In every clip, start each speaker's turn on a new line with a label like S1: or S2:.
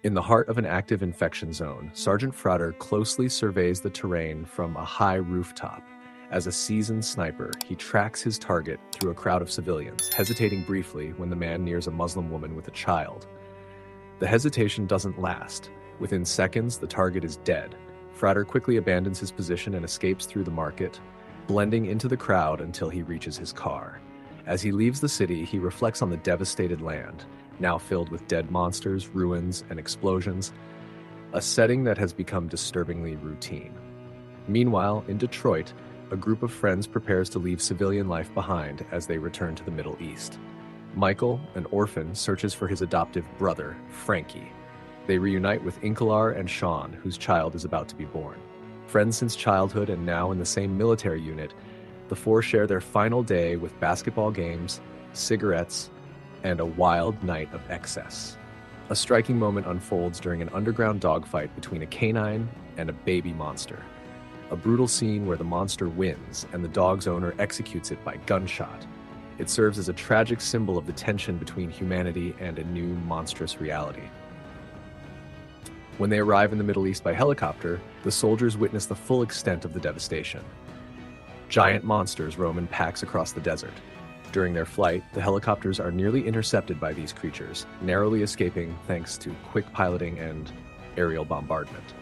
S1: In the heart of an active infection zone, Sergeant Frater closely surveys the terrain from a high rooftop. As a seasoned sniper, he tracks his target through a crowd of civilians, hesitating briefly when the man nears a Muslim woman with a child. The hesitation doesn't last. Within seconds, the target is dead. Frater quickly abandons his position and escapes through the market, blending into the crowd until he reaches his car. As he leaves the city, he reflects on the devastated land, now filled with dead monsters, ruins, and explosions, a setting that has become disturbingly routine. Meanwhile, in Detroit, a group of friends prepares to leave civilian life behind as they return to the Middle East. Michael, an orphan, searches for his adoptive brother, Frankie. They reunite with Inkalar and Sean, whose child is about to be born. Friends since childhood and now in the same military unit, the four share their final day with basketball games, cigarettes, and a wild night of excess. A striking moment unfolds during an underground dogfight between a canine and a baby monster. A brutal scene where the monster wins and the dog's owner executes it by gunshot. It serves as a tragic symbol of the tension between humanity and a new monstrous reality. When they arrive in the Middle East by helicopter, the soldiers witness the full extent of the devastation. Giant monsters roam in packs across the desert. During their flight, the helicopters are nearly intercepted by these creatures, narrowly escaping thanks to quick piloting and aerial bombardment.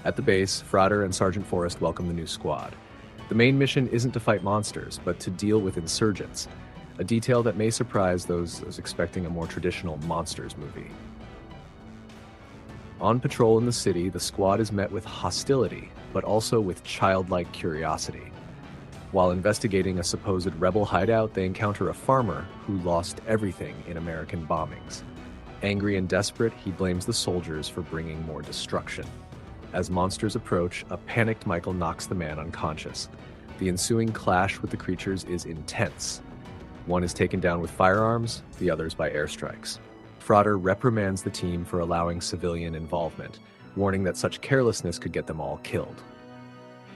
S1: At the base, Frater and Sergeant Forrest welcome the new squad. The main mission isn't to fight monsters, but to deal with insurgents, a detail that may surprise those expecting a more traditional monsters movie. On patrol in the city, the squad is met with hostility, but also with childlike curiosity. While investigating a supposed rebel hideout, they encounter a farmer who lost everything in American bombings. Angry and desperate, he blames the soldiers for bringing more destruction. As monsters approach, a panicked Michael knocks the man unconscious. The ensuing clash with the creatures is intense. One is taken down with firearms, the others by airstrikes. Frater reprimands the team for allowing civilian involvement, warning that such carelessness could get them all killed.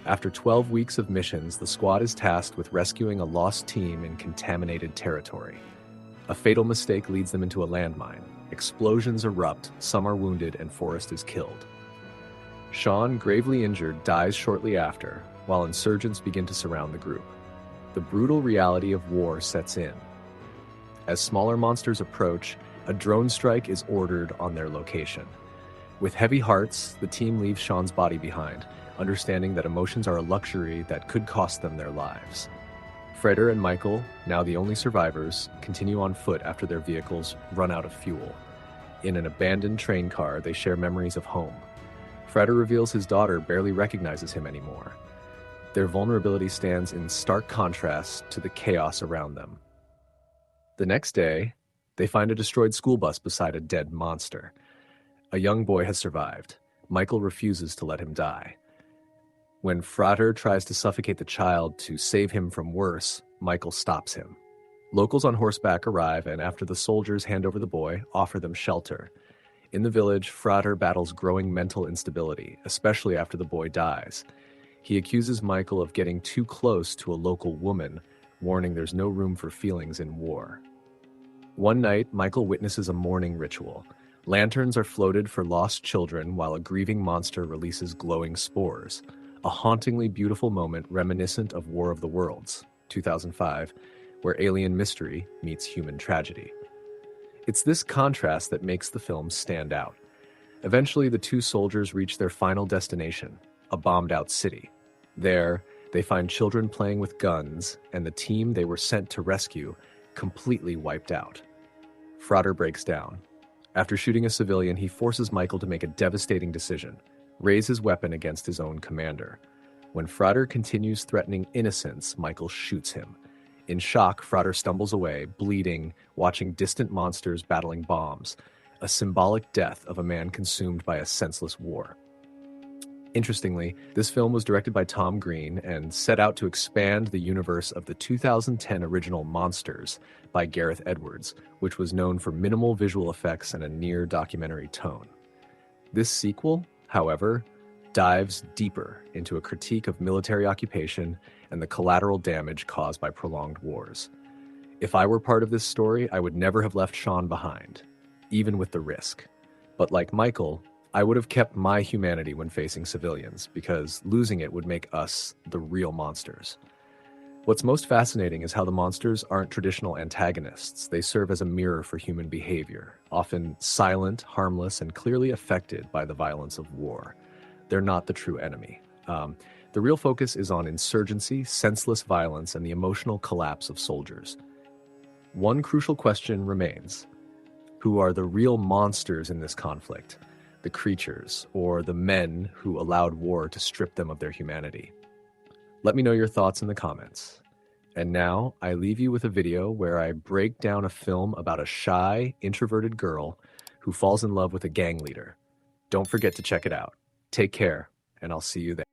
S1: After 12 weeks of missions, the squad is tasked with rescuing a lost team in contaminated territory. A fatal mistake leads them into a landmine. Explosions erupt, some are wounded, and Forrest is killed. Sean, gravely injured, dies shortly after, while insurgents begin to surround the group. The brutal reality of war sets in. As smaller monsters approach, a drone strike is ordered on their location. With heavy hearts, the team leaves Sean's body behind, understanding that emotions are a luxury that could cost them their lives. Frater and Michael, now the only survivors, continue on foot after their vehicles run out of fuel. In an abandoned train car, they share memories of home. Frater reveals his daughter barely recognizes him anymore. Their vulnerability stands in stark contrast to the chaos around them. The next day, they find a destroyed school bus beside a dead monster. A young boy has survived. Michael refuses to let him die. When Frater tries to suffocate the child to save him from worse, Michael stops him. Locals on horseback arrive, and after the soldiers hand over the boy, offer them shelter. In the village, Frater battles growing mental instability, especially after the boy dies. He accuses Michael of getting too close to a local woman, warning there's no room for feelings in war. One night, Michael witnesses a mourning ritual. Lanterns are floated for lost children while a grieving monster releases glowing spores. A hauntingly beautiful moment reminiscent of War of the Worlds, 2005, where alien mystery meets human tragedy. It's this contrast that makes the film stand out. Eventually, the two soldiers reach their final destination, a bombed-out city. There, they find children playing with guns, and the team they were sent to rescue completely wiped out. Frater breaks down. After shooting a civilian, he forces Michael to make a devastating decision: raise his weapon against his own commander. When Frater continues threatening innocents, Michael shoots him. In shock, Frater stumbles away, bleeding, watching distant monsters battling bombs, a symbolic death of a man consumed by a senseless war. Interestingly, this film was directed by Tom Green and set out to expand the universe of the 2010 original Monsters by Gareth Edwards, which was known for minimal visual effects and a near-documentary tone. This sequel, however, dives deeper into a critique of military occupation and the collateral damage caused by prolonged wars. If I were part of this story, I would never have left Sean behind. even with the risk. But like Michael, I would have kept my humanity when facing civilians, because losing it would make us the real monsters. What's most fascinating is how the monsters aren't traditional antagonists. They serve as a mirror for human behavior, often silent, harmless, and clearly affected by the violence of war. They're not the true enemy. The real focus is on insurgency, senseless violence, and the emotional collapse of soldiers. One crucial question remains: who are the real monsters in this conflict? The creatures, or the men who allowed war to strip them of their humanity? Let me know your thoughts in the comments. And now I leave you with a video where I break down a film about a shy, introverted girl who falls in love with a gang leader. Don't forget to check it out. Take care, and I'll see you there.